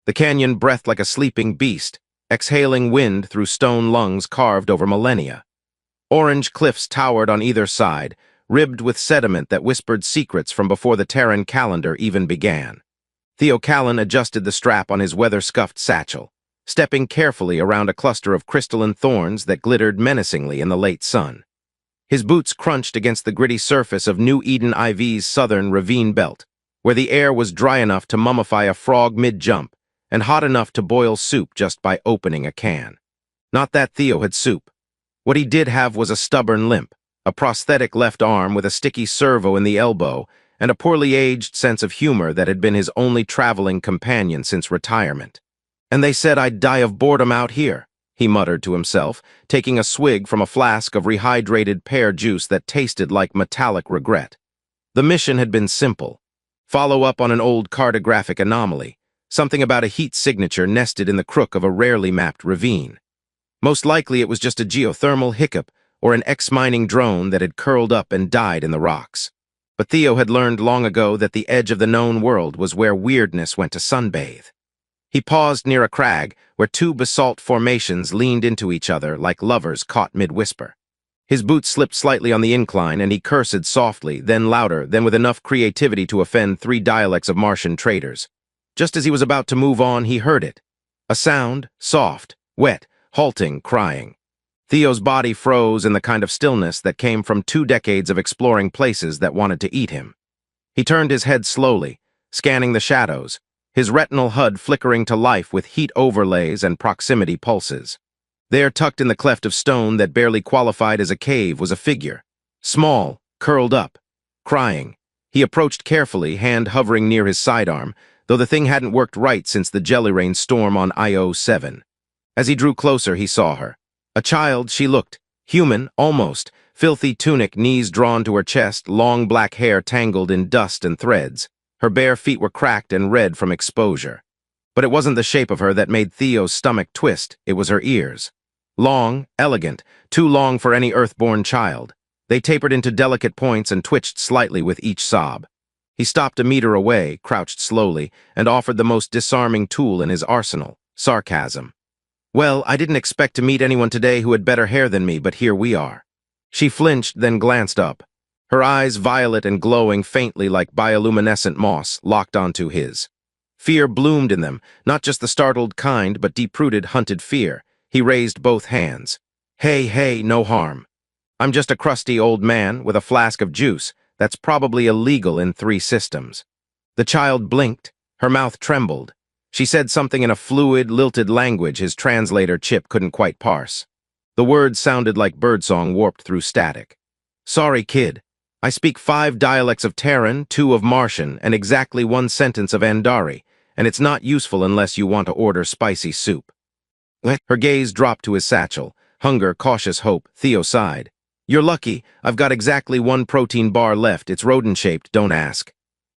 The canyon breathed like a sleeping beast, exhaling wind through stone lungs carved over millennia. Orange cliffs towered on either side, ribbed with sediment that whispered secrets from before the Terran calendar even began. Theo Callan adjusted the strap on his weather-scuffed satchel, stepping carefully around a cluster of crystalline thorns that glittered menacingly in the late sun. His boots crunched against the gritty surface of New Eden IV's southern ravine belt, where the air was dry enough to mummify a frog mid-jump and hot enough to boil soup just by opening a can. Not that Theo had soup. What he did have was a stubborn limp, a prosthetic left arm with a sticky servo in the elbow, and a poorly aged sense of humor that had been his only traveling companion since retirement. "And they said I'd die of boredom out here," he muttered to himself, taking a swig from a flask of rehydrated pear juice that tasted like metallic regret. The mission had been simple. Follow up on an old cartographic anomaly, something about a heat signature nested in the crook of a rarely mapped ravine. Most likely it was just a geothermal hiccup or an ex-mining drone that had curled up and died in the rocks. But Theo had learned long ago that the edge of the known world was where weirdness went to sunbathe. He paused near a crag where two basalt formations leaned into each other like lovers caught mid-whisper. His boots slipped slightly on the incline and he cursed softly, then louder, then with enough creativity to offend 3 dialects of Martian traders. Just as he was about to move on, he heard it. A sound, soft, wet, halting, crying. Theo's body froze in the kind of stillness that came from 2 decades of exploring places that wanted to eat him. He turned his head slowly, scanning the shadows, his retinal HUD flickering to life with heat overlays and proximity pulses. There, tucked in the cleft of stone that barely qualified as a cave, was a figure. Small, curled up, crying. He approached carefully, hand hovering near his sidearm, though the thing hadn't worked right since the jelly rain storm on IO-7. As he drew closer, he saw her. A child, she looked. Human, almost. Filthy tunic, knees drawn to her chest, long black hair tangled in dust and threads. Her bare feet were cracked and red from exposure. But it wasn't the shape of her that made Theo's stomach twist, it was her ears. Long, elegant, too long for any earthborn child. They tapered into delicate points and twitched slightly with each sob. He stopped a meter away, crouched slowly, and offered the most disarming tool in his arsenal, sarcasm. "Well, I didn't expect to meet anyone today who had better hair than me, but here we are." She flinched, then glanced up. Her eyes, violet and glowing faintly like bioluminescent moss, locked onto his. Fear bloomed in them, not just the startled kind, but deep-rooted, hunted fear. He raised both hands. Hey, no harm. I'm just a crusty old man with a flask of juice that's probably illegal in 3 systems." The child blinked. Her mouth trembled. She said something in a fluid, lilted language his translator chip couldn't quite parse. The words sounded like birdsong warped through static. "Sorry, kid. I speak 5 dialects of Terran, 2 of Martian, and exactly 1 sentence of Andari, and it's not useful unless you want to order spicy soup." Her gaze dropped to his satchel. Hunger, cautious hope. Theo sighed. "You're lucky. I've got exactly 1 protein bar left. It's rodent-shaped, don't ask."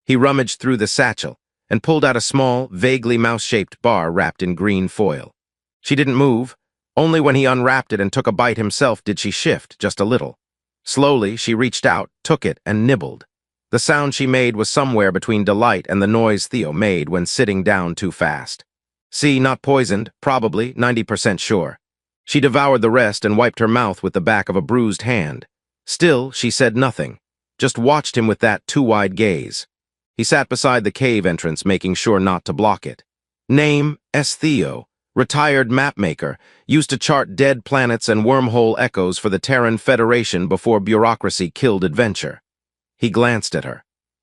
He rummaged through the satchel and pulled out a small, vaguely mouse-shaped bar wrapped in green foil. She didn't move. Only when he unwrapped it and took a bite himself did she shift, just a little. Slowly, she reached out, took it, and nibbled. The sound she made was somewhere between delight and the noise Theo made when sitting down too fast. See, not poisoned, probably, 90% sure. She devoured the rest and wiped her mouth with the back of a bruised hand. Still, she said nothing, just watched him with that too-wide gaze. He sat beside the cave entrance, making sure not to block it. Name, S. Theo, retired mapmaker, used to chart dead planets and wormhole echoes for the Terran Federation before bureaucracy killed adventure. He glanced at her.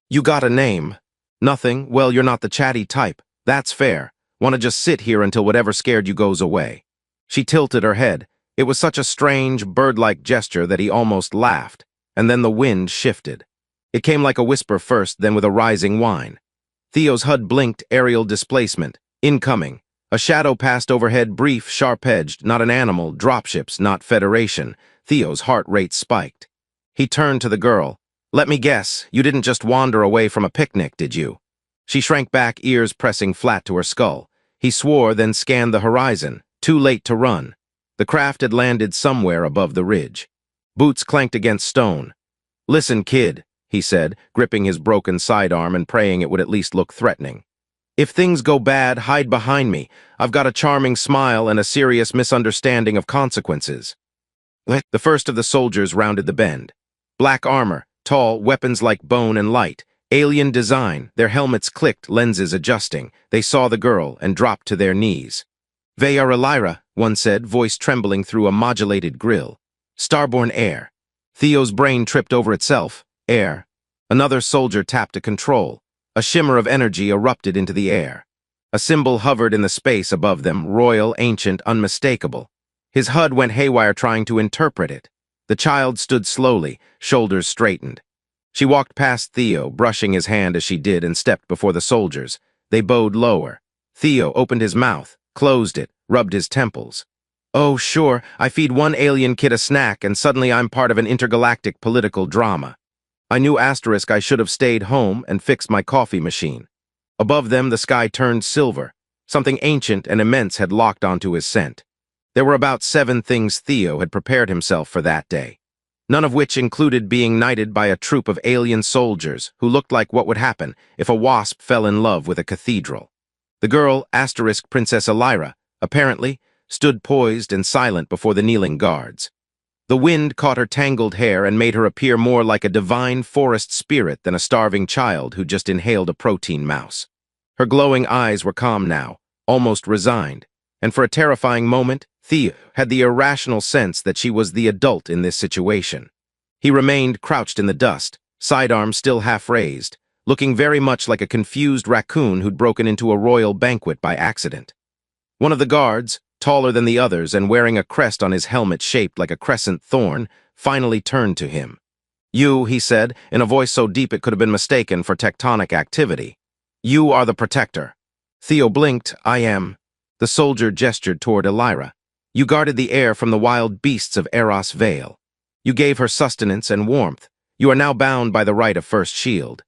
"You got a name?" "Nothing. Well, you're not the chatty type. That's fair. Want to just sit here until whatever scared you goes away." She tilted her head. It was such a strange, bird-like gesture that he almost laughed, and then the wind shifted. It came like a whisper first, then with a rising whine. Theo's HUD blinked, aerial displacement. Incoming. A shadow passed overhead, brief, sharp-edged, not an animal, dropships, not Federation. Theo's heart rate spiked. He turned to the girl. "Let me guess, you didn't just wander away from a picnic, did you?" She shrank back, ears pressing flat to her skull. He swore, then scanned the horizon. Too late to run. The craft had landed somewhere above the ridge. Boots clanked against stone. "Listen, kid," he said, gripping his broken sidearm and praying it would at least look threatening. If things go bad, hide behind me. I've got a charming smile and a serious misunderstanding of consequences. The first of the soldiers rounded the bend. Black armor, tall, weapons like bone and light. Alien design, their helmets clicked, lenses adjusting. They saw the girl and dropped to their knees. "They are Elira," one said, voice trembling through a modulated grill. "Starborn air." Theo's brain tripped over itself. Air. Another soldier tapped a control. A shimmer of energy erupted into the air. A symbol hovered in the space above them, royal, ancient, unmistakable. His HUD went haywire trying to interpret it. The child stood slowly, shoulders straightened. She walked past Theo, brushing his hand as she did, and stepped before the soldiers. They bowed lower. Theo opened his mouth, closed it, rubbed his temples. "Oh, sure, I feed one alien kid a snack and suddenly I'm part of an intergalactic political drama. I knew asterisk I should have stayed home and fixed my coffee machine." Above them, the sky turned silver. Something ancient and immense had locked onto his scent. There were about 7 things Theo had prepared himself for that day, none of which included being knighted by a troop of alien soldiers who looked like what would happen if a wasp fell in love with a cathedral. The girl, asterisk Princess Elira, apparently, stood poised and silent before the kneeling guards. The wind caught her tangled hair and made her appear more like a divine forest spirit than a starving child who just inhaled a protein mouse. Her glowing eyes were calm now, almost resigned, and for a terrifying moment, Theo had the irrational sense that she was the adult in this situation. He remained crouched in the dust, sidearms still half raised, looking very much like a confused raccoon who'd broken into a royal banquet by accident. One of the guards, taller than the others and wearing a crest on his helmet shaped like a crescent thorn, finally turned to him. "You," he said, in a voice so deep it could have been mistaken for tectonic activity. "You are the protector." Theo blinked. "I am." The soldier gestured toward Elira. "You guarded the air from the wild beasts of Eros Vale. You gave her sustenance and warmth. You are now bound by the right of first shield."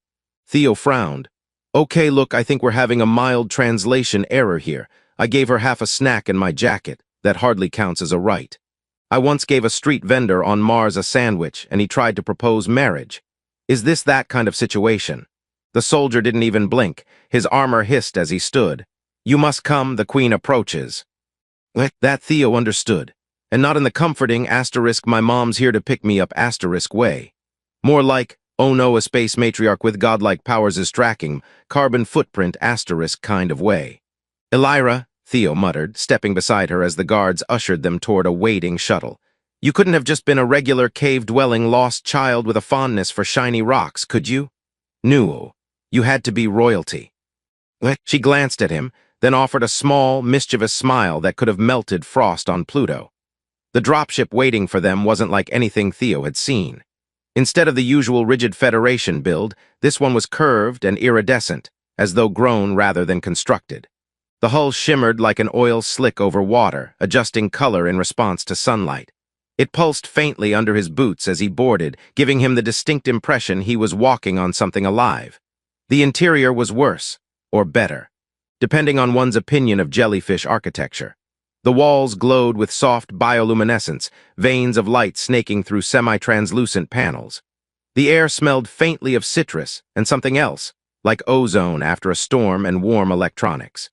Theo frowned. "Okay, look, I think we're having a mild translation error here. I gave her half a snack in my jacket. That hardly counts as a right. I once gave a street vendor on Mars a sandwich, and he tried to propose marriage. Is this that kind of situation?" The soldier didn't even blink. His armor hissed as he stood. "You must come, the queen approaches." That Theo understood, and not in the comforting asterisk my mom's here to pick me up asterisk way. More like, oh no, a space matriarch with godlike powers is tracking, carbon footprint asterisk kind of way. "Elira," Theo muttered, stepping beside her as the guards ushered them toward a waiting shuttle. "You couldn't have just been a regular cave-dwelling lost child with a fondness for shiny rocks, could you? No, you had to be royalty." She glanced at him, then offered a small, mischievous smile that could have melted frost on Pluto. The dropship waiting for them wasn't like anything Theo had seen. Instead of the usual rigid Federation build, this one was curved and iridescent, as though grown rather than constructed. The hull shimmered like an oil slick over water, adjusting color in response to sunlight. It pulsed faintly under his boots as he boarded, giving him the distinct impression he was walking on something alive. The interior was worse, or better, depending on one's opinion of jellyfish architecture. The walls glowed with soft bioluminescence, veins of light snaking through semi-translucent panels. The air smelled faintly of citrus and something else, like ozone after a storm and warm electronics.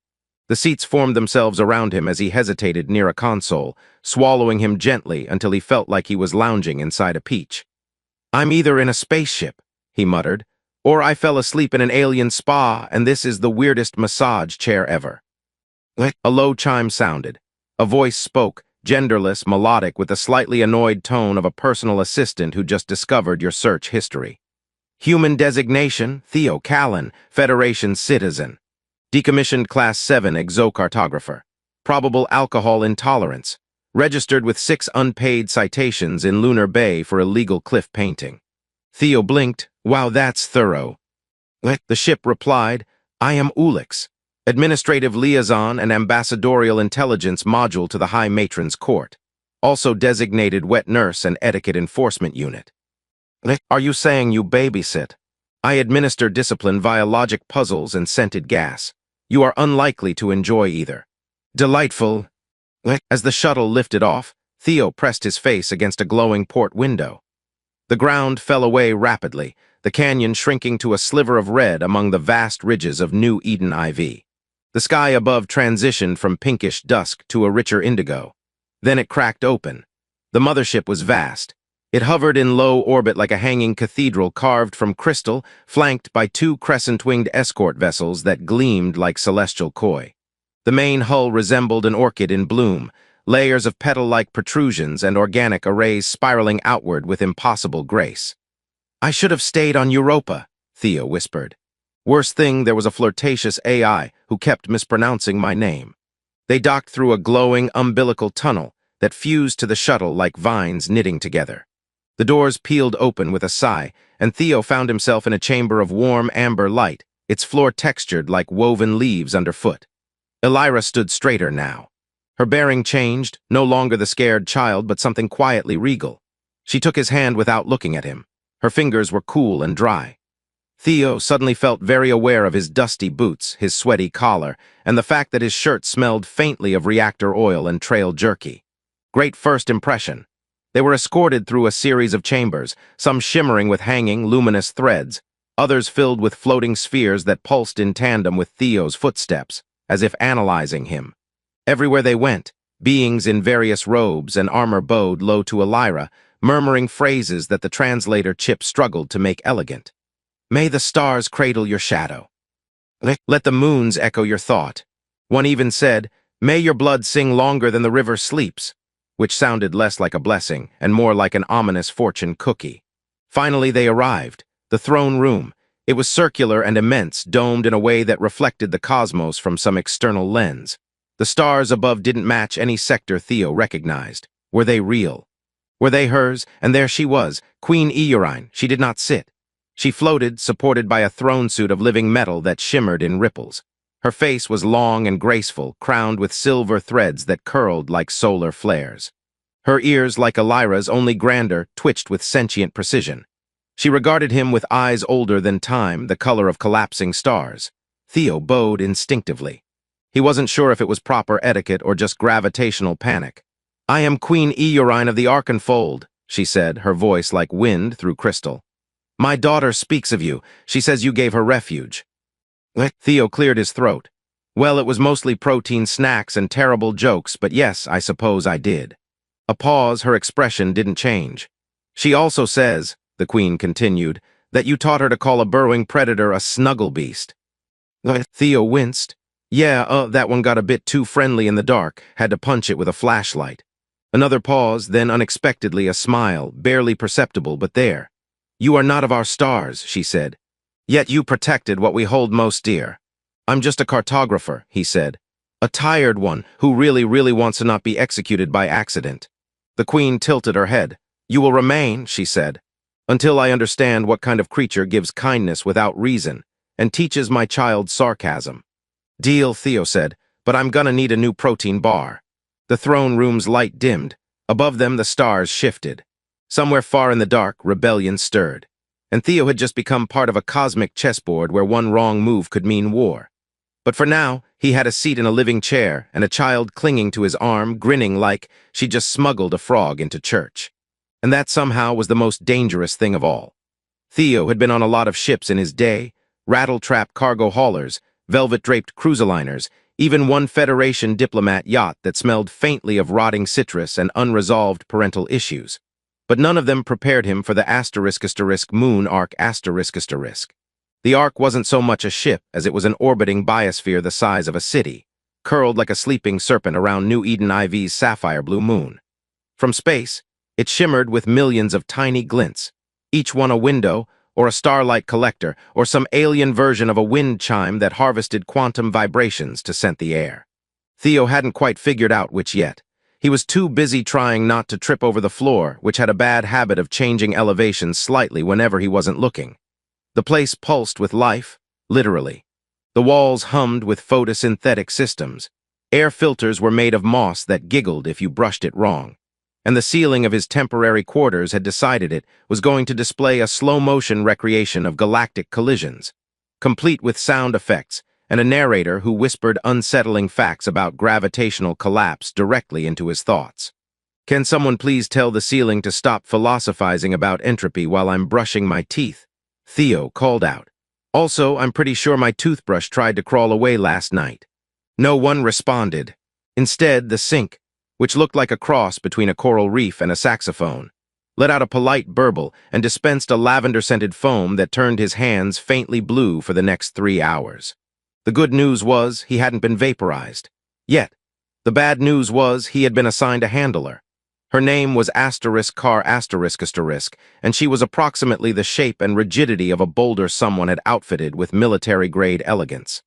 The seats formed themselves around him as he hesitated near a console, swallowing him gently until he felt like he was lounging inside a peach. "I'm either in a spaceship," he muttered, "or I fell asleep in an alien spa and this is the weirdest massage chair ever." A low chime sounded. A voice spoke, genderless, melodic, with the slightly annoyed tone of a personal assistant who just discovered your search history. "Human designation, Theo Callan, Federation citizen. Decommissioned Class 7 exocartographer. Probable alcohol intolerance. Registered with 6 unpaid citations in Lunar Bay for illegal cliff painting." Theo blinked. "Wow, that's thorough." The ship replied, "I am Ulix, Administrative Liaison and Ambassadorial Intelligence Module to the High Matron's Court. Also designated Wet Nurse and Etiquette Enforcement Unit." "Are you saying you babysit?" "I administer discipline via logic puzzles and scented gas. You are unlikely to enjoy either." "Delightful." As the shuttle lifted off, Theo pressed his face against a glowing port window. The ground fell away rapidly, the canyon shrinking to a sliver of red among the vast ridges of New Eden IV. The sky above transitioned from pinkish dusk to a richer indigo. Then it cracked open. The mothership was vast. It hovered in low orbit like a hanging cathedral carved from crystal, flanked by two crescent-winged escort vessels that gleamed like celestial koi. The main hull resembled an orchid in bloom, layers of petal-like protrusions and organic arrays spiraling outward with impossible grace. "I should have stayed on Europa," Theo whispered. Worst thing, there was a flirtatious AI who kept mispronouncing my name. They docked through a glowing umbilical tunnel that fused to the shuttle like vines knitting together. The doors peeled open with a sigh, and Theo found himself in a chamber of warm amber light, its floor textured like woven leaves underfoot. Elira stood straighter now. Her bearing changed, no longer the scared child, but something quietly regal. She took his hand without looking at him. Her fingers were cool and dry. Theo suddenly felt very aware of his dusty boots, his sweaty collar, and the fact that his shirt smelled faintly of reactor oil and trail jerky. Great first impression. They were escorted through a series of chambers, some shimmering with hanging, luminous threads, others filled with floating spheres that pulsed in tandem with Theo's footsteps, as if analyzing him. Everywhere they went, beings in various robes and armor bowed low to Elira, murmuring phrases that the translator Chip struggled to make elegant. "May the stars cradle your shadow. Let the moons echo your thought." One even said, "May your blood sing longer than the river sleeps," which sounded less like a blessing and more like an ominous fortune cookie. Finally they arrived, the throne room. It was circular and immense, domed in a way that reflected the cosmos from some external lens. The stars above didn't match any sector Theo recognized. Were they real? Were they hers? And there she was, Queen Eurine. She did not sit. She floated, supported by a throne suit of living metal that shimmered in ripples. Her face was long and graceful, crowned with silver threads that curled like solar flares. Her ears, like Elira's, only grander, twitched with sentient precision. She regarded him with eyes older than time, the color of collapsing stars. Theo bowed instinctively. He wasn't sure if it was proper etiquette or just gravitational panic. "I am Queen Eurine of the Arkenfold," she said, her voice like wind through crystal. "My daughter speaks of you. She says you gave her refuge." Theo cleared his throat. "Well, it was mostly protein snacks and terrible jokes, but yes, I suppose I did." A pause, her expression didn't change. "She also says," the Queen continued, "that you taught her to call a burrowing predator a snuggle beast." Theo winced. "Yeah, that one got a bit too friendly in the dark, had to punch it with a flashlight." Another pause, then unexpectedly a smile, barely perceptible, but there. "You are not of our stars," she said. "Yet you protected what we hold most dear." "I'm just a cartographer," he said. "A tired one who really wants to not be executed by accident." The Queen tilted her head. "You will remain," she said, "until I understand what kind of creature gives kindness without reason and teaches my child sarcasm." "Deal," Theo said, "but I'm gonna need a new protein bar." The throne room's light dimmed. Above them, the stars shifted. Somewhere far in the dark, rebellion stirred. And Theo had just become part of a cosmic chessboard where one wrong move could mean war. But for now, he had a seat in a living chair and a child clinging to his arm, grinning like she just smuggled a frog into church. And that somehow was the most dangerous thing of all. Theo had been on a lot of ships in his day, rattle-trap cargo haulers, velvet-draped cruiseliners, even one Federation diplomat yacht that smelled faintly of rotting citrus and unresolved parental issues. But none of them prepared him for the *** moon arc ***. The arc wasn't so much a ship as it was an orbiting biosphere the size of a city, curled like a sleeping serpent around New Eden IV's sapphire blue moon. From space, it shimmered with millions of tiny glints, each one a window, or a starlight collector, or some alien version of a wind chime that harvested quantum vibrations to scent the air. Theo hadn't quite figured out which yet. He was too busy trying not to trip over the floor, which had a bad habit of changing elevations slightly whenever he wasn't looking. The place pulsed with life, literally. The walls hummed with photosynthetic systems. Air filters were made of moss that giggled if you brushed it wrong. And the ceiling of his temporary quarters had decided it was going to display a slow-motion recreation of galactic collisions, complete with sound effects, and a narrator who whispered unsettling facts about gravitational collapse directly into his thoughts. "Can someone please tell the ceiling to stop philosophizing about entropy while I'm brushing my teeth?" Theo called out. "Also, I'm pretty sure my toothbrush tried to crawl away last night." No one responded. Instead, the sink, which looked like a cross between a coral reef and a saxophone, let out a polite burble and dispensed a lavender-scented foam that turned his hands faintly blue for the next 3 hours. The good news was he hadn't been vaporized. Yet, the bad news was he had been assigned a handler. Her name was **Car****, and she was approximately the shape and rigidity of a boulder someone had outfitted with military-grade elegance.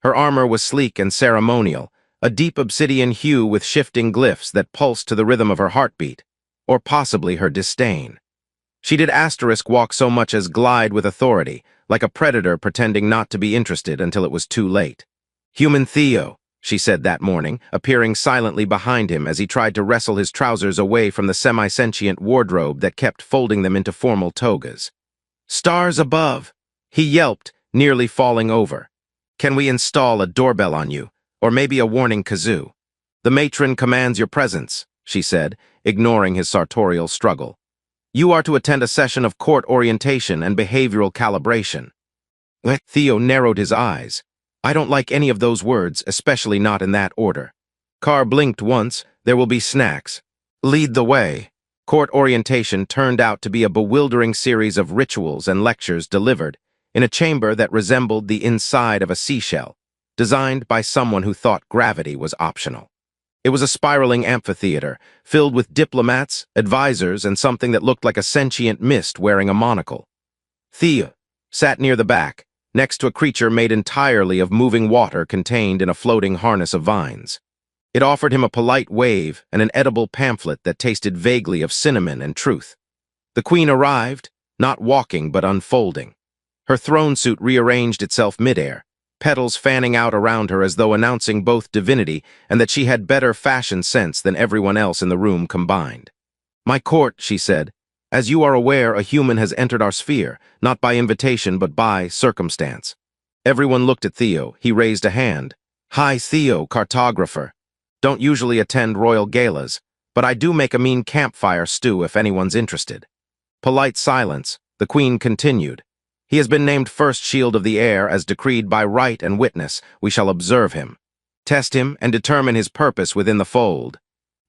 Her armor was sleek and ceremonial, a deep obsidian hue with shifting glyphs that pulsed to the rhythm of her heartbeat, or possibly her disdain. She did * walk so much as glide with authority, like a predator pretending not to be interested until it was too late. "Human Theo," she said that morning, appearing silently behind him as he tried to wrestle his trousers away from the semi-sentient wardrobe that kept folding them into formal togas. "Stars above," he yelped, nearly falling over. "Can we install a doorbell on you, or maybe a warning kazoo? The matron commands your presence," she said, ignoring his sartorial struggle. "You are to attend a session of court orientation and behavioral calibration." Theo narrowed his eyes. "I don't like any of those words, especially not in that order." Carr blinked once. "There will be snacks. Lead the way." Court orientation turned out to be a bewildering series of rituals and lectures delivered in a chamber that resembled the inside of a seashell, designed by someone who thought gravity was optional. It was a spiraling amphitheater, filled with diplomats, advisors, and something that looked like a sentient mist wearing a monocle. Theo sat near the back, next to a creature made entirely of moving water contained in a floating harness of vines. It offered him a polite wave and an edible pamphlet that tasted vaguely of cinnamon and truth. The queen arrived, not walking but unfolding. Her throne suit rearranged itself midair, petals fanning out around her as though announcing both divinity and that she had better fashion sense than everyone else in the room combined. "My court," she said, "as you are aware, a human has entered our sphere, not by invitation but by circumstance." Everyone looked at Theo. He raised a hand. "Hi, Theo, cartographer. Don't usually attend royal galas, but I do make a mean campfire stew if anyone's interested." Polite silence. The queen continued. "He has been named first shield of the air as decreed by right and witness. We shall observe him, test him, and determine his purpose within the fold."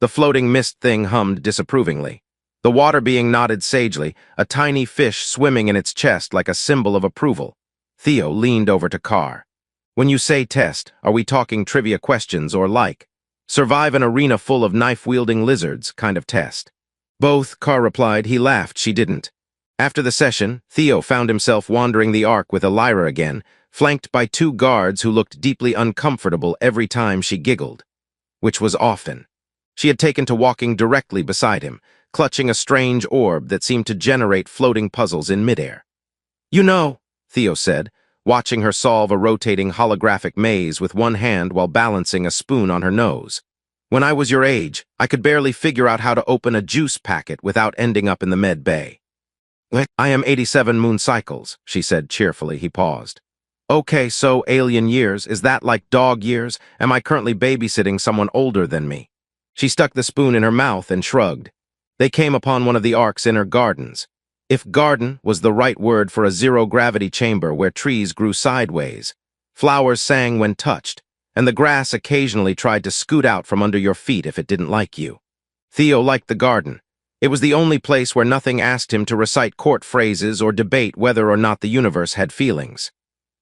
The floating mist thing hummed disapprovingly. The water being nodded sagely, a tiny fish swimming in its chest like a symbol of approval. Theo leaned over to Carr. "When you say test, are we talking trivia questions or like survive an arena full of knife-wielding lizards kind of test?" "Both," Carr replied. He laughed. She didn't. After the session, Theo found himself wandering the Ark with Elira again, flanked by 2 guards who looked deeply uncomfortable every time she giggled, which was often. She had taken to walking directly beside him, clutching a strange orb that seemed to generate floating puzzles in midair. "You know," Theo said, watching her solve a rotating holographic maze with one hand while balancing a spoon on her nose. "When I was your age, I could barely figure out how to open a juice packet without ending up in the med bay." "I am 87 moon cycles," she said cheerfully. He paused. "Okay, so alien years, is that like dog years? Am I currently babysitting someone older than me?" She stuck the spoon in her mouth and shrugged. They came upon one of the Ark's inner gardens. If garden was the right word for a zero-gravity chamber where trees grew sideways, flowers sang when touched, and the grass occasionally tried to scoot out from under your feet if it didn't like you. Theo liked the garden. It was the only place where nothing asked him to recite court phrases or debate whether or not the universe had feelings.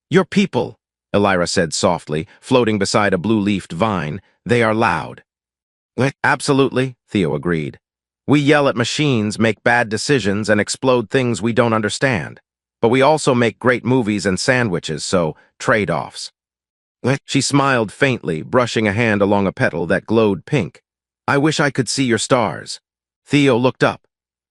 "Your people," Elira said softly, floating beside a blue-leafed vine, "they are loud." "Absolutely," Theo agreed. "We yell at machines, make bad decisions, and explode things we don't understand. But we also make great movies and sandwiches, so trade-offs." She smiled faintly, brushing a hand along a petal that glowed pink. "I wish I could see your stars." Theo looked up.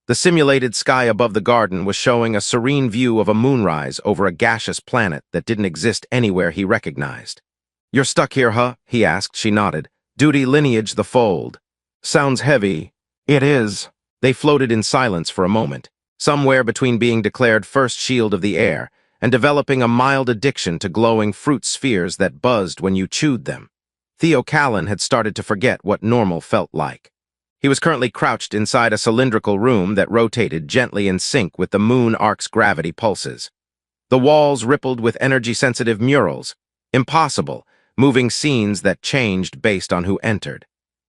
The simulated sky above the garden was showing a serene view of a moonrise over a gaseous planet that didn't exist anywhere he recognized. "You're stuck here, huh?" he asked. She nodded. "Duty lineage the fold." "Sounds heavy." "It is." They floated in silence for a moment, somewhere between being declared first shield of the air and developing a mild addiction to glowing fruit spheres that buzzed when you chewed them. Theo Callan had started to forget what normal felt like. He was currently crouched inside a cylindrical room that rotated gently in sync with the moon ark's gravity pulses. The walls rippled with energy-sensitive murals. Impossible, moving scenes that changed based on who entered.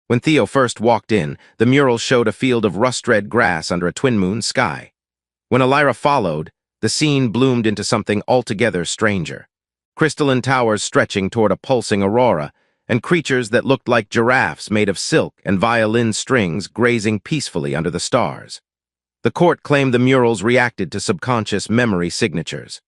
When Theo first walked in, the mural showed a field of rust-red grass under a twin-moon sky. When Elira followed, the scene bloomed into something altogether stranger. Crystalline towers stretching toward a pulsing aurora, and creatures that looked like giraffes made of silk and violin strings grazing peacefully under the stars. The court claimed the murals reacted to subconscious memory signatures.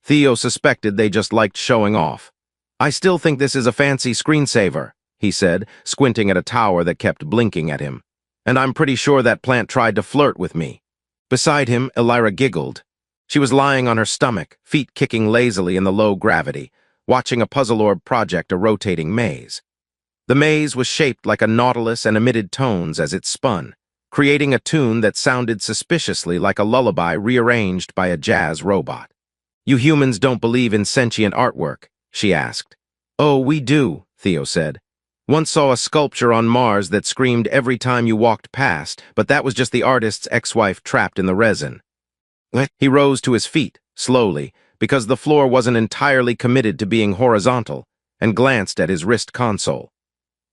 Theo suspected they just liked showing off. "I still think this is a fancy screensaver," he said, squinting at a tower that kept blinking at him. "And I'm pretty sure that plant tried to flirt with me." Beside him, Elira giggled. She was lying on her stomach, feet kicking lazily in the low gravity, watching a puzzle orb project a rotating maze. The maze was shaped like a nautilus and emitted tones as it spun, creating a tune that sounded suspiciously like a lullaby rearranged by a jazz robot. "You humans don't believe in sentient artwork?" she asked. "Oh, we do," Theo said. "Once saw a sculpture on Mars that screamed every time you walked past, but that was just the artist's ex-wife trapped in the resin." He rose to his feet, slowly, because the floor wasn't entirely committed to being horizontal, and glanced at his wrist console.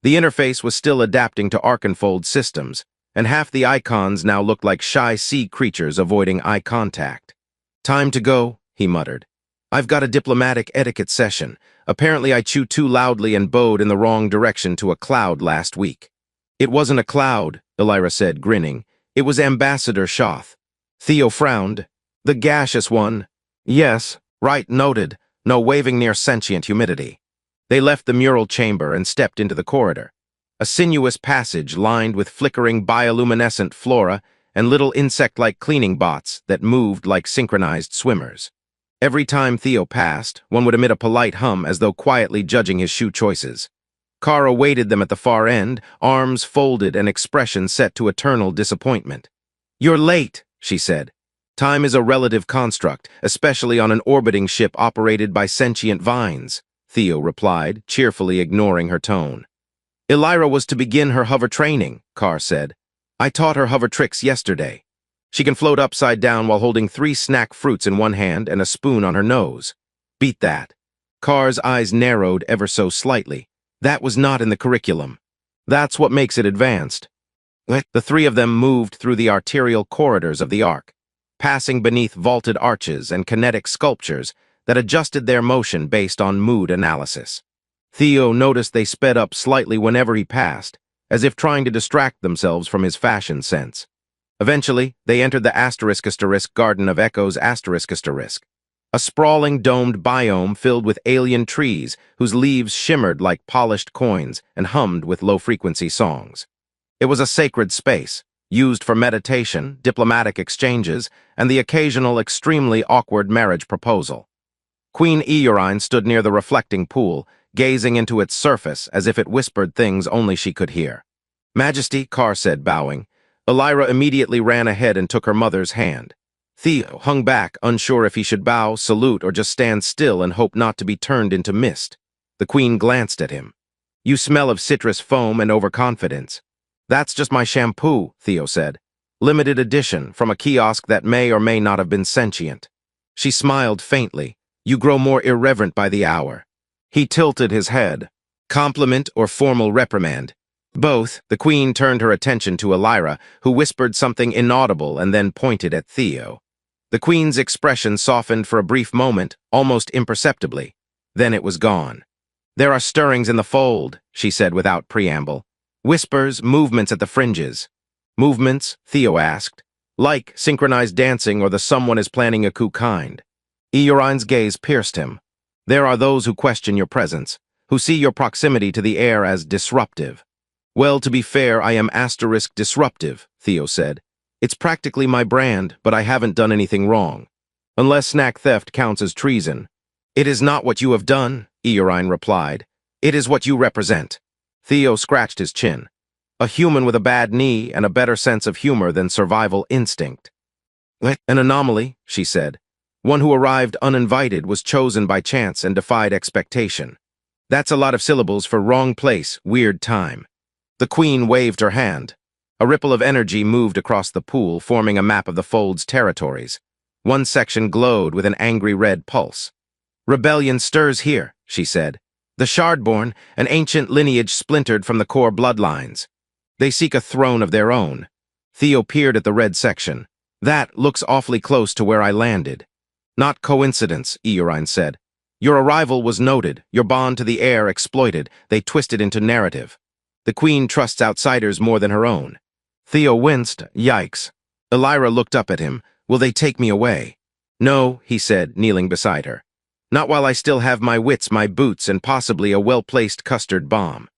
The interface was still adapting to Archenfold systems, and half the icons now looked like shy sea creatures avoiding eye contact. "Time to go," he muttered. "I've got a diplomatic etiquette session. Apparently I chewed too loudly and bowed in the wrong direction to a cloud last week." "It wasn't a cloud," Elira said, grinning. "It was Ambassador Shoth." Theo frowned. "The gaseous one." "Yes, right, noted. No waving near sentient humidity." They left the mural chamber and stepped into the corridor. A sinuous passage lined with flickering bioluminescent flora and little insect-like cleaning bots that moved like synchronized swimmers. Every time Theo passed, one would emit a polite hum as though quietly judging his shoe choices. Carr awaited them at the far end, arms folded and expression set to eternal disappointment. "You're late," she said. "Time is a relative construct, especially on an orbiting ship operated by sentient vines," Theo replied, cheerfully ignoring her tone. "Elira was to begin her hover training," Carr said. "I taught her hover tricks yesterday. She can float upside down while holding 3 snack fruits in one hand and a spoon on her nose. Beat that." Carr's eyes narrowed ever so slightly. "That was not in the curriculum. That's what makes it advanced." The three of them moved through the arterial corridors of the Ark, passing beneath vaulted arches and kinetic sculptures that adjusted their motion based on mood analysis. Theo noticed they sped up slightly whenever he passed, as if trying to distract themselves from his fashion sense. Eventually, they entered the *** Garden of Echoes ***, a sprawling domed biome filled with alien trees whose leaves shimmered like polished coins and hummed with low-frequency songs. It was a sacred space, used for meditation, diplomatic exchanges, and the occasional extremely awkward marriage proposal. Queen Eorine stood near the reflecting pool, gazing into its surface as if it whispered things only she could hear. "Majesty," Carr said, bowing. Elira immediately ran ahead and took her mother's hand. Theo hung back, unsure if he should bow, salute, or just stand still and hope not to be turned into mist. The queen glanced at him. "You smell of citrus foam and overconfidence." "That's just my shampoo," Theo said. "Limited edition, from a kiosk that may or may not have been sentient." She smiled faintly. "You grow more irreverent by the hour." He tilted his head. "Compliment or formal reprimand?" "Both." The queen turned her attention to Elira, who whispered something inaudible and then pointed at Theo. The queen's expression softened for a brief moment, almost imperceptibly. Then it was gone. "There are stirrings in the fold," she said without preamble. "Whispers, movements at the fringes." "Movements?" Theo asked. "Like synchronized dancing or the someone is planning a coup kind." Eorine's gaze pierced him. "There are those who question your presence, who see your proximity to the air as disruptive." "Well, to be fair, I am * disruptive," Theo said. "It's practically my brand, but I haven't done anything wrong. Unless snack theft counts as treason." "It is not what you have done," Eorine replied. "It is what you represent." Theo scratched his chin. "A human with a bad knee and a better sense of humor than survival instinct." "An anomaly," she said. "One who arrived uninvited, was chosen by chance and defied expectation. That's a lot of syllables for wrong place, weird time." The queen waved her hand. A ripple of energy moved across the pool, forming a map of the fold's territories. One section glowed with an angry red pulse. "Rebellion stirs here," she said. The Shardborn, an ancient lineage splintered from the core bloodlines. They seek a throne of their own. Theo peered at the red section. That looks awfully close to where I landed. Not coincidence, Eurine said. Your arrival was noted, your bond to the air exploited, they twisted into narrative. The Queen trusts outsiders more than her own. Theo winced. Yikes. Elira looked up at him. Will they take me away? No, he said, kneeling beside her. Not while I still have my wits, my boots, and possibly a well-placed custard bomb.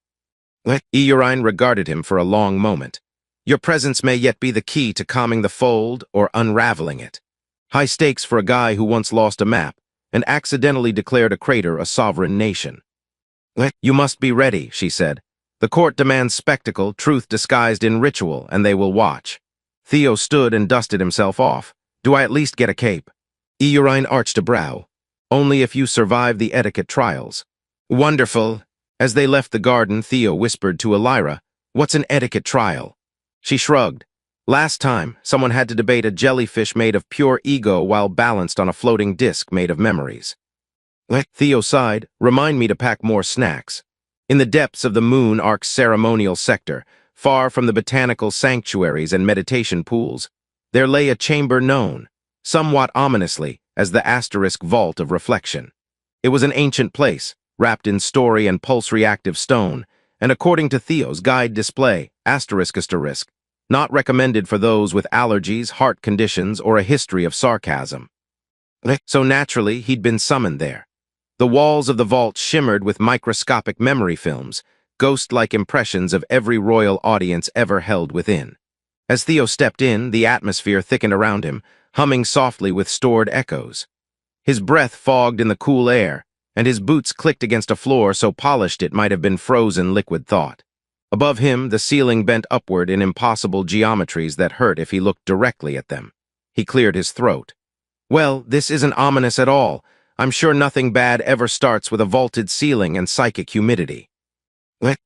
Eurine regarded him for a long moment. Your presence may yet be the key to calming the fold or unraveling it. High stakes for a guy who once lost a map and accidentally declared a crater a sovereign nation. You must be ready, she said. The court demands spectacle, truth disguised in ritual, and they will watch. Theo stood and dusted himself off. Do I at least get a cape? Eurine arched a brow. Only if you survive the etiquette trials. Wonderful. As they left the garden, Theo whispered to Elira, What's an etiquette trial? She shrugged. Last time, someone had to debate a jellyfish made of pure ego while balanced on a floating disc made of memories. Theo sighed. Remind me to pack more snacks. In the depths of the Moon Ark's ceremonial sector, far from the botanical sanctuaries and meditation pools, there lay a chamber known, somewhat ominously, as the Asterisk Vault of Reflection. It was an ancient place, wrapped in story and pulse-reactive stone, and according to Theo's guide display, asterisk, not recommended for those with allergies, heart conditions, or a history of sarcasm. So naturally, he'd been summoned there. The walls of the vault shimmered with microscopic memory films, ghost-like impressions of every royal audience ever held within. As Theo stepped in, the atmosphere thickened around him, humming softly with stored echoes. His breath fogged in the cool air, and his boots clicked against a floor so polished it might have been frozen liquid thought. Above him, the ceiling bent upward in impossible geometries that hurt if he looked directly at them. He cleared his throat. Well, this isn't ominous at all. I'm sure nothing bad ever starts with a vaulted ceiling and psychic humidity.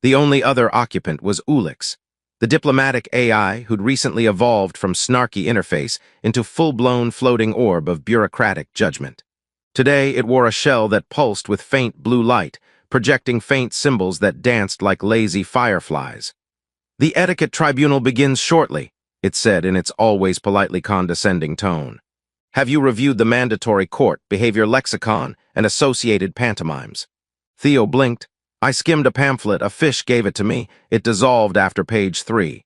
The only other occupant was Ulix, the diplomatic AI who'd recently evolved from snarky interface into full-blown floating orb of bureaucratic judgment. Today, it wore a shell that pulsed with faint blue light, projecting faint symbols that danced like lazy fireflies. The etiquette tribunal begins shortly, it said in its always politely condescending tone. Have you reviewed the mandatory court, behavior lexicon, and associated pantomimes? Theo blinked. I skimmed a pamphlet, a fish gave it to me. It dissolved after page 3.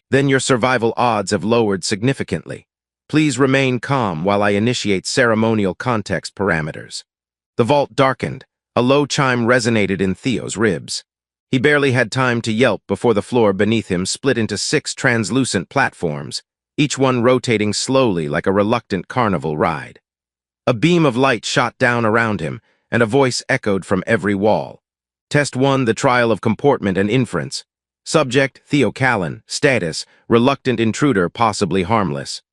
Then your survival odds have lowered significantly. Please remain calm while I initiate ceremonial context parameters. The vault darkened. A low chime resonated in Theo's ribs. He barely had time to yelp before the floor beneath him split into 6 translucent platforms, each one rotating slowly like a reluctant carnival ride. A beam of light shot down around him, and a voice echoed from every wall. Test 1, the trial of comportment and inference. Subject, Theo Callan. Status, reluctant intruder, possibly harmless.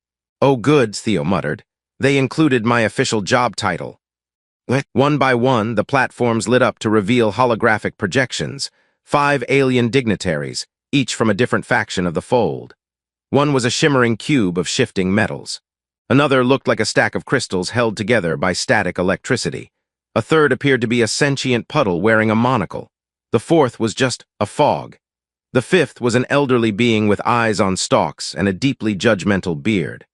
Oh good, Theo muttered. They included my official job title. One by one, the platforms lit up to reveal holographic projections. 5 alien dignitaries, each from a different faction of the fold. One was a shimmering cube of shifting metals. Another looked like a stack of crystals held together by static electricity. A third appeared to be a sentient puddle wearing a monocle. The fourth was just a fog. The fifth was an elderly being with eyes on stalks and a deeply judgmental beard.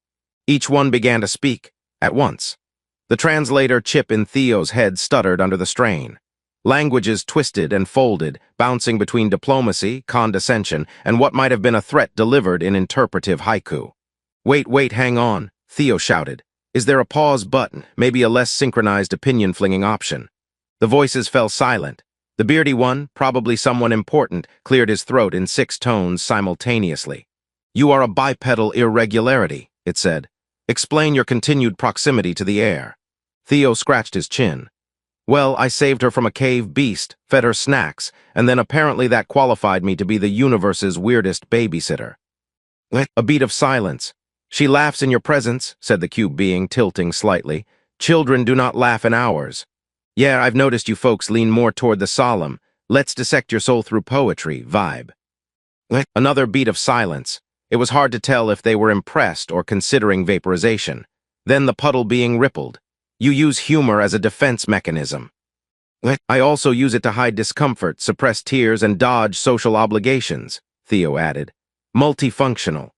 Each one began to speak, at once. The translator chip in Theo's head stuttered under the strain. Languages twisted and folded, bouncing between diplomacy, condescension, and what might have been a threat delivered in interpretive haiku. Wait, hang on, Theo shouted. Is there a pause button, maybe a less synchronized opinion-flinging option? The voices fell silent. The beardy one, probably someone important, cleared his throat in 6 tones simultaneously. You are a bipedal irregularity, it said. Explain your continued proximity to the air. Theo scratched his chin. Well, I saved her from a cave beast, fed her snacks, and then apparently that qualified me to be the universe's weirdest babysitter. A beat of silence. She laughs in your presence, said the cube being, tilting slightly. Children do not laugh in ours. Yeah, I've noticed you folks lean more toward the solemn, let's dissect your soul through poetry vibe. Another beat of silence. It was hard to tell if they were impressed or considering vaporization. Then the puddle being rippled. You use humor as a defense mechanism. I also use it to hide discomfort, suppress tears, and dodge social obligations, Theo added. Multifunctional.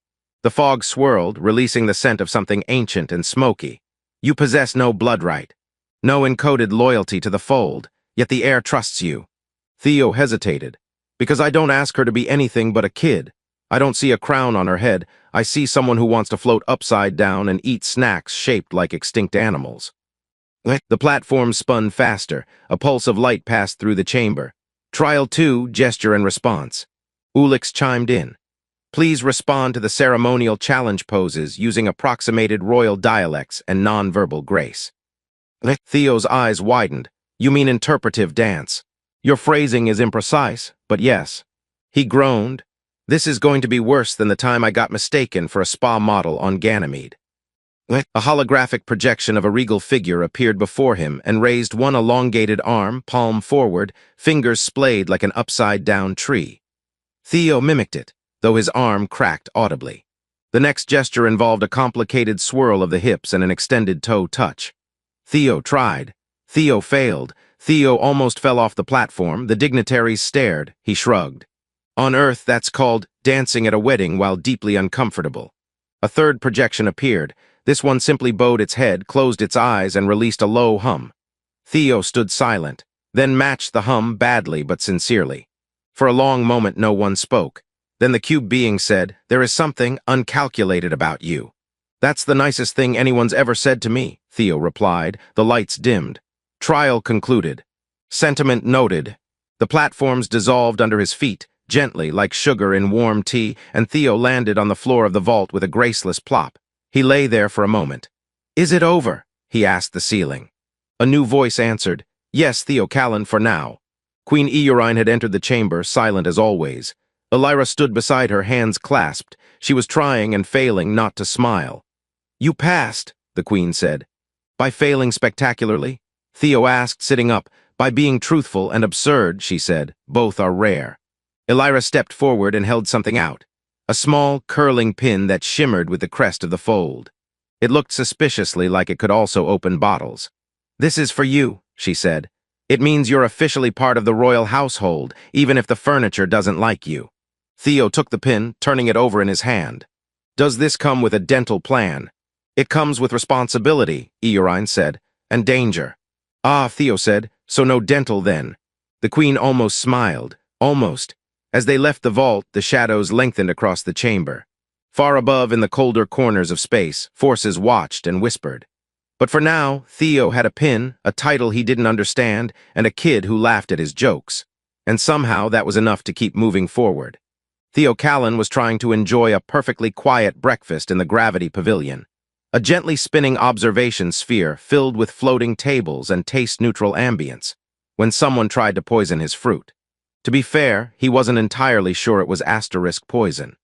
The fog swirled, releasing the scent of something ancient and smoky. You possess no blood right. No encoded loyalty to the fold, yet the air trusts you. Theo hesitated. Because I don't ask her to be anything but a kid. I don't see a crown on her head. I see someone who wants to float upside down and eat snacks shaped like extinct animals. The platform spun faster. A pulse of light passed through the chamber. Trial 2, gesture and response. Ulix chimed in. Please respond to the ceremonial challenge poses using approximated royal dialects and non-verbal grace. Theo's eyes widened. You mean interpretive dance. Your phrasing is imprecise, but yes. He groaned. This is going to be worse than the time I got mistaken for a spa model on Ganymede. A holographic projection of a regal figure appeared before him and raised one elongated arm, palm forward, fingers splayed like an upside-down tree. Theo mimicked it, though his arm cracked audibly. The next gesture involved a complicated swirl of the hips and an extended toe touch. Theo tried. Theo failed. Theo almost fell off the platform. The dignitaries stared. He shrugged. On Earth, that's called dancing at a wedding while deeply uncomfortable. A third projection appeared. This one simply bowed its head, closed its eyes, and released a low hum. Theo stood silent, then matched the hum badly but sincerely. For a long moment, no one spoke. Then the cube being said, "There is something uncalculated about you." "That's the nicest thing anyone's ever said to me," Theo replied. The lights dimmed. Trial concluded. Sentiment noted. The platforms dissolved under his feet, gently like sugar in warm tea, and Theo landed on the floor of the vault with a graceless plop. He lay there for a moment. "Is it over?" he asked the ceiling. A new voice answered, "Yes, Theo Callan, for now." Queen Eurine had entered the chamber, silent as always. Elira stood beside her, hands clasped. She was trying and failing not to smile. "You passed," the queen said. "By failing spectacularly?" Theo asked, sitting up. "By being truthful and absurd," she said. "Both are rare." Elira stepped forward and held something out. A small, curling pin that shimmered with the crest of the fold. It looked suspiciously like it could also open bottles. "This is for you," she said. "It means you're officially part of the royal household, even if the furniture doesn't like you." Theo took the pin, turning it over in his hand. "Does this come with a dental plan?" "It comes with responsibility," Eurine said, "and danger." "Ah," Theo said, "so no dental then." The queen almost smiled. Almost. As they left the vault, the shadows lengthened across the chamber. Far above, in the colder corners of space, forces watched and whispered. But for now, Theo had a pin, a title he didn't understand, and a kid who laughed at his jokes. And somehow that was enough to keep moving forward. Theo Callan was trying to enjoy a perfectly quiet breakfast in the Gravity Pavilion. A gently spinning observation sphere filled with floating tables and taste-neutral ambience, when someone tried to poison his fruit. To be fair, he wasn't entirely sure it was asterisk poison.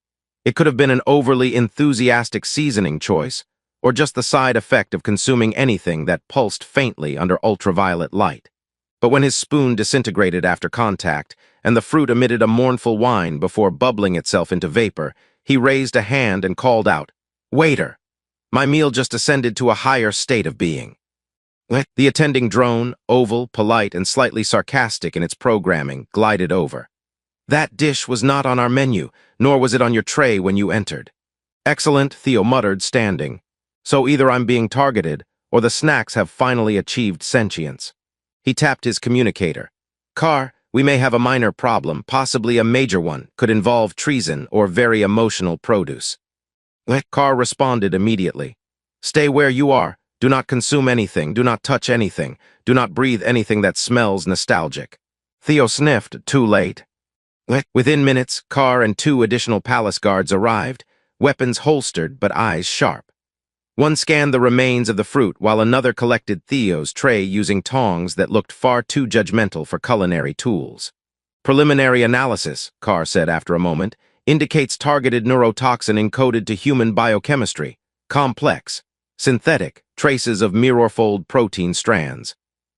It could have been an overly enthusiastic seasoning choice, or just the side effect of consuming anything that pulsed faintly under ultraviolet light. But when his spoon disintegrated after contact, and the fruit emitted a mournful whine before bubbling itself into vapor, he raised a hand and called out, "Waiter! My meal just ascended to a higher state of being." The attending drone, oval, polite, and slightly sarcastic in its programming, glided over. "That dish was not on our menu, nor was it on your tray when you entered." "Excellent," Theo muttered, standing. "So either I'm being targeted, or the snacks have finally achieved sentience." He tapped his communicator. "Car, we may have a minor problem, possibly a major one, could involve treason or very emotional produce." Car responded immediately. "Stay where you are. Do not consume anything, do not touch anything, do not breathe anything that smells nostalgic." Theo sniffed, too late. Within minutes, Carr and 2 additional palace guards arrived, weapons holstered but eyes sharp. One scanned the remains of the fruit while another collected Theo's tray using tongs that looked far too judgmental for culinary tools. "Preliminary analysis," Carr said after a moment, "indicates targeted neurotoxin encoded to human biochemistry. Complex. Synthetic. Traces of mirror-fold protein strands."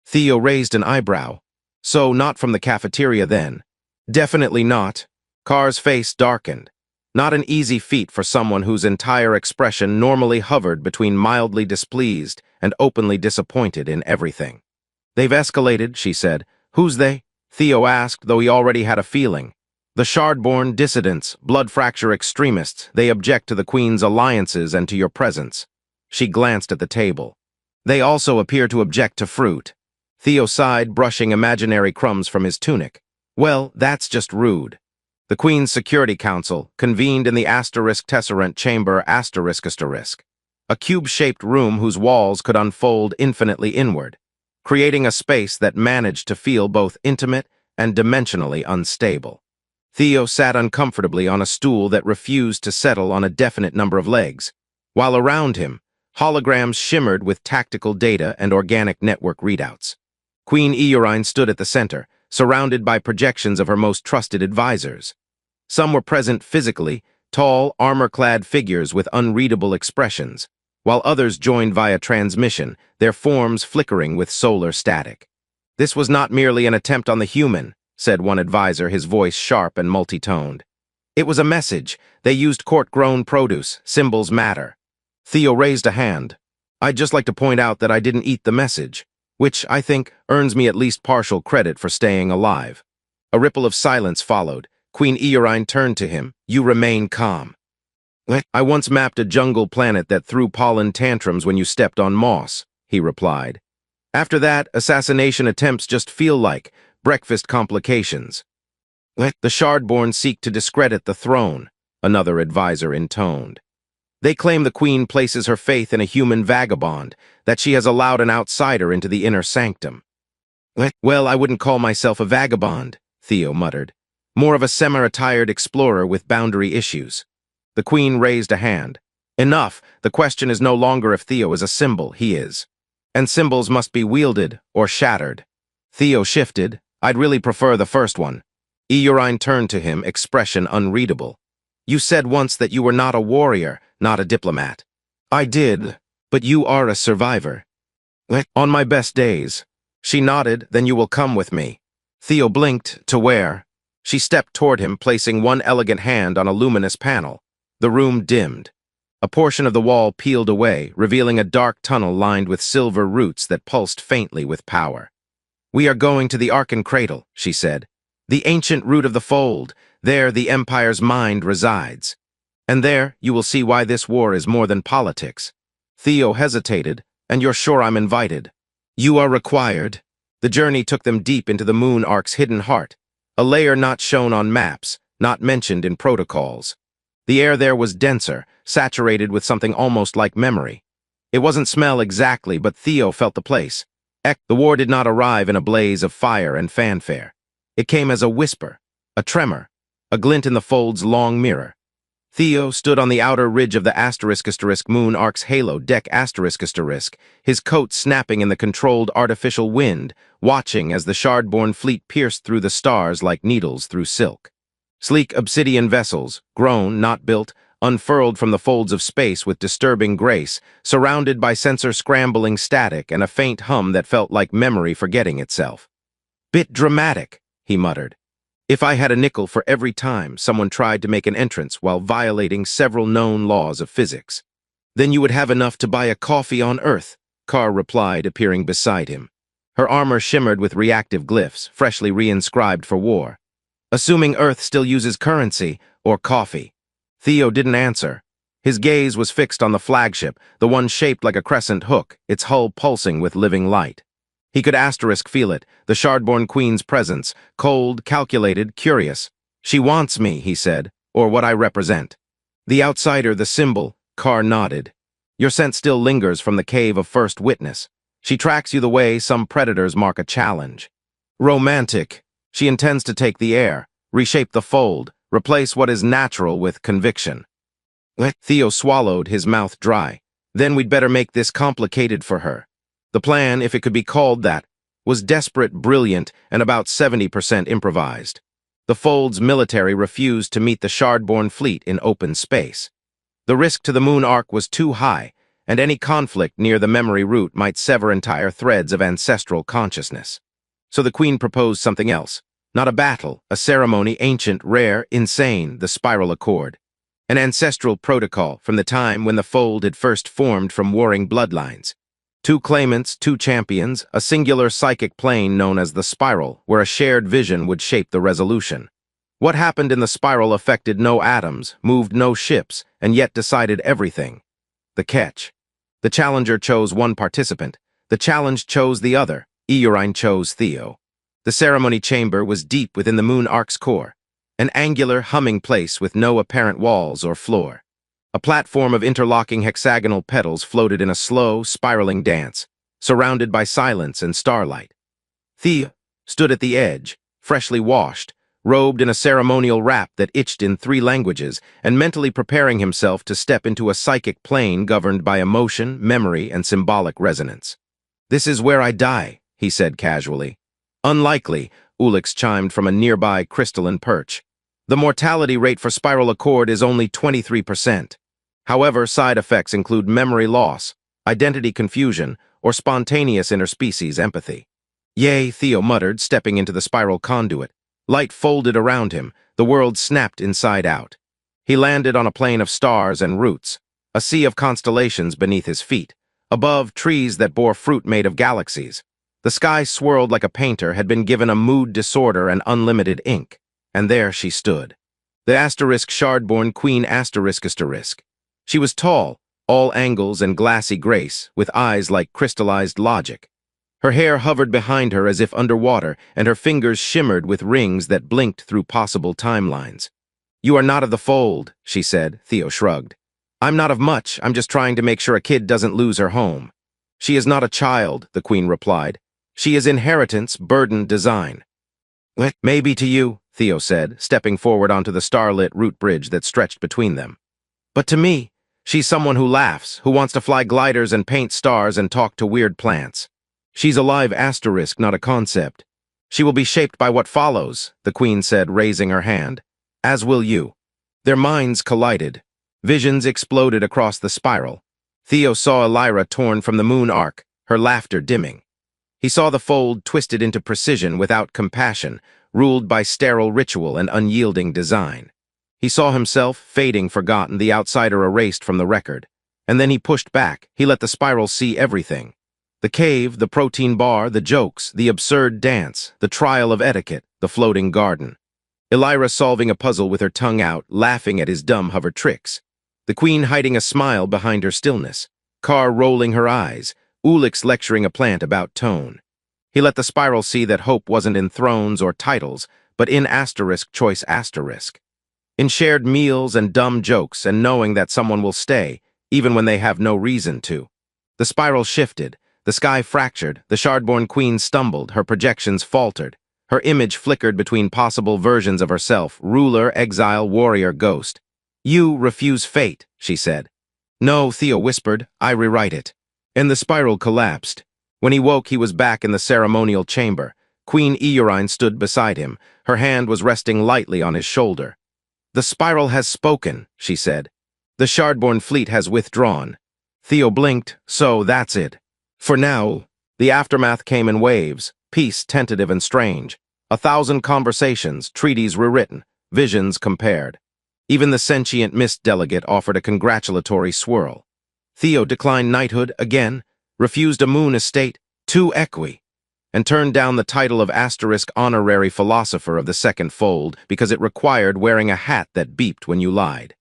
Theo raised an eyebrow. "So not from the cafeteria then?" "Definitely not." Carr's face darkened. Not an easy feat for someone whose entire expression normally hovered between mildly displeased and openly disappointed in everything. "They've escalated," she said. Who's they? Theo asked, though he already had a feeling. The Shardborn dissidents, blood fracture extremists, they object to the Queen's alliances and to your presence. She glanced at the table. They also appear to object to fruit. Theo sighed, brushing imaginary crumbs from his tunic. Well, that's just rude. The Queen's Security Council convened in the Asterisk Tesserant Chamber ***, a cube-shaped room whose walls could unfold infinitely inward, creating a space that managed to feel both intimate and dimensionally unstable. Theo sat uncomfortably on a stool that refused to settle on a definite number of legs, while around him, holograms shimmered with tactical data and organic network readouts. Queen Eorine stood at the center, surrounded by projections of her most trusted advisors. Some were present physically, tall, armor-clad figures with unreadable expressions, while others joined via transmission, their forms flickering with solar static. This was not merely an attempt on the human, said one advisor, his voice sharp and multi-toned. It was a message. They used court-grown produce. Symbols matter. Theo raised a hand. I'd just like to point out that I didn't eat the message, which, I think, earns me at least partial credit for staying alive. A ripple of silence followed. Queen Eorine turned to him. You remain calm. I once mapped a jungle planet that threw pollen tantrums when you stepped on moss, he replied. After that, assassination attempts just feel like breakfast complications. The Shardborn seek to discredit the throne, another advisor intoned. They claim the Queen places her faith in a human vagabond, that she has allowed an outsider into the inner sanctum. Well, I wouldn't call myself a vagabond, Theo muttered. More of a semi-retired explorer with boundary issues. The Queen raised a hand. Enough, the question is no longer if Theo is a symbol, he is. And symbols must be wielded or shattered. Theo shifted. I'd really prefer the first one. Eorine turned to him, expression unreadable. You said once that you were not a warrior, not a diplomat. I did, but you are a survivor. On my best days. She nodded, then you will come with me. Theo blinked. To where? She stepped toward him, placing one elegant hand on a luminous panel. The room dimmed. A portion of the wall peeled away, revealing a dark tunnel lined with silver roots that pulsed faintly with power. We are going to the Arkan Cradle, she said. The ancient root of the fold. There the Empire's mind resides. And there you will see why this war is more than politics. Theo hesitated. And you're sure I'm invited? You are required. The journey took them deep into the Moon Ark's hidden heart, a layer not shown on maps, not mentioned in protocols. The air there was denser, saturated with something almost like memory. It wasn't smell exactly, but Theo felt the place. The war did not arrive in a blaze of fire and fanfare. It came as a whisper, a tremor, a glint in the fold's long mirror. Theo stood on the outer ridge of the Moon Ark's halo deck ***, his coat snapping in the controlled artificial wind, watching as the Shardborn fleet pierced through the stars like needles through silk. Sleek obsidian vessels, grown, not built, unfurled from the folds of space with disturbing grace, surrounded by sensor-scrambling static and a faint hum that felt like memory forgetting itself. Bit dramatic, he muttered. If I had a nickel for every time someone tried to make an entrance while violating several known laws of physics. Then you would have enough to buy a coffee on Earth, Carr replied, appearing beside him. Her armor shimmered with reactive glyphs, freshly reinscribed for war. Assuming Earth still uses currency, or coffee. Theo didn't answer. His gaze was fixed on the flagship, the one shaped like a crescent hook, its hull pulsing with living light. He could feel it, the Shardborn Queen's presence, cold, calculated, curious. She wants me, he said, or what I represent. The outsider, the symbol, Carr nodded. Your scent still lingers from the cave of first witness. She tracks you the way some predators mark a challenge. Romantic. She intends to take the air, reshape the fold, replace what is natural with conviction. Theo swallowed, his mouth dry. Then we'd better make this complicated for her. The plan, if it could be called that, was desperate, brilliant, and about 70% improvised. The Fold's military refused to meet the Shardborn fleet in open space. The risk to the Moon Ark was too high, and any conflict near the memory root might sever entire threads of ancestral consciousness. So the Queen proposed something else. Not a battle, a ceremony ancient, rare, insane, the Spiral Accord. An ancestral protocol from the time when the Fold had first formed from warring bloodlines. Two claimants, two champions, a singular psychic plane known as the spiral, where a shared vision would shape the resolution. What happened in the spiral affected no atoms, moved no ships, and yet decided everything. The catch. The challenger chose one participant. The challenge chose the other. Eurine chose Theo. The ceremony chamber was deep within the moon ark's core, an angular, humming place with no apparent walls or floor. A platform of interlocking hexagonal petals floated in a slow, spiraling dance, surrounded by silence and starlight. Theo stood at the edge, freshly washed, robed in a ceremonial wrap that itched in 3 languages, and mentally preparing himself to step into a psychic plane governed by emotion, memory, and symbolic resonance. "This is where I die," he said casually. "Unlikely," Ulix chimed from a nearby crystalline perch. "The mortality rate for spiral accord is only 23%. However, side effects include memory loss, identity confusion, or spontaneous interspecies empathy." "Yay," Theo muttered, stepping into the spiral conduit. Light folded around him, the world snapped inside out. He landed on a plain of stars and roots, a sea of constellations beneath his feet. Above, trees that bore fruit made of galaxies. The sky swirled like a painter had been given a mood disorder and unlimited ink. And there she stood. The asterisk shardborn queen asterisk. She was tall, all angles and glassy grace, with eyes like crystallized logic. Her hair hovered behind her as if underwater, and her fingers shimmered with rings that blinked through possible timelines. "You are not of the fold," she said. Theo shrugged. "I'm not of much, I'm just trying to make sure a kid doesn't lose her home." "She is not a child," the queen replied. "She is inheritance, burden, design." "Maybe to you," Theo said, stepping forward onto the starlit root bridge that stretched between them. "But to me, she's someone who laughs, who wants to fly gliders and paint stars and talk to weird plants. She's a live asterisk, not a concept. She will be shaped by what follows," the queen said, raising her hand. "As will you." Their minds collided. Visions exploded across the spiral. Theo saw Elira torn from the moon arc, her laughter dimming. He saw the fold twisted into precision without compassion, ruled by sterile ritual and unyielding design. He saw himself, fading forgotten, the outsider erased from the record. And then he pushed back. He let the spiral see everything. The cave, the protein bar, the jokes, the absurd dance, the trial of etiquette, the floating garden. Elira solving a puzzle with her tongue out, laughing at his dumb hover tricks. The queen hiding a smile behind her stillness. Carr rolling her eyes, Ulix lecturing a plant about tone. He let the spiral see that hope wasn't in thrones or titles, but in asterisk choice asterisk. In shared meals and dumb jokes and knowing that someone will stay, even when they have no reason to. The spiral shifted. The sky fractured, the shardborn queen stumbled, her projections faltered. Her image flickered between possible versions of herself, ruler, exile, warrior, ghost. "You refuse fate," she said. "No," Theo whispered, "I rewrite it." And the spiral collapsed. When he woke, he was back in the ceremonial chamber. Queen Eurine stood beside him. Her hand was resting lightly on his shoulder. "The spiral has spoken," she said. "The shardborn fleet has withdrawn." Theo blinked. "So that's it. For now." The aftermath came in waves, peace tentative and strange. 1,000 conversations, treaties rewritten, visions compared. Even the sentient mist delegate offered a congratulatory swirl. Theo declined knighthood again, refused a moon estate, 2 equi, and turned down the title of asterisk honorary philosopher of the second fold because it required wearing a hat that beeped when you lied.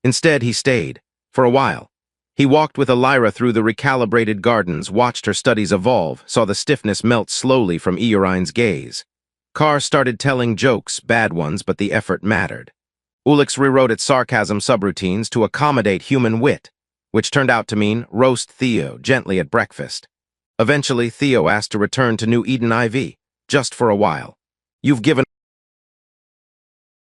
Instead, he stayed, for a while. He walked with Elira through the recalibrated gardens, watched her studies evolve, saw the stiffness melt slowly from Eurine's gaze. Carr started telling jokes, bad ones, but the effort mattered. Ulix rewrote its sarcasm subroutines to accommodate human wit, which turned out to mean roast Theo gently at breakfast. Eventually, Theo asked to return to New Eden IV, just for a while. "You've given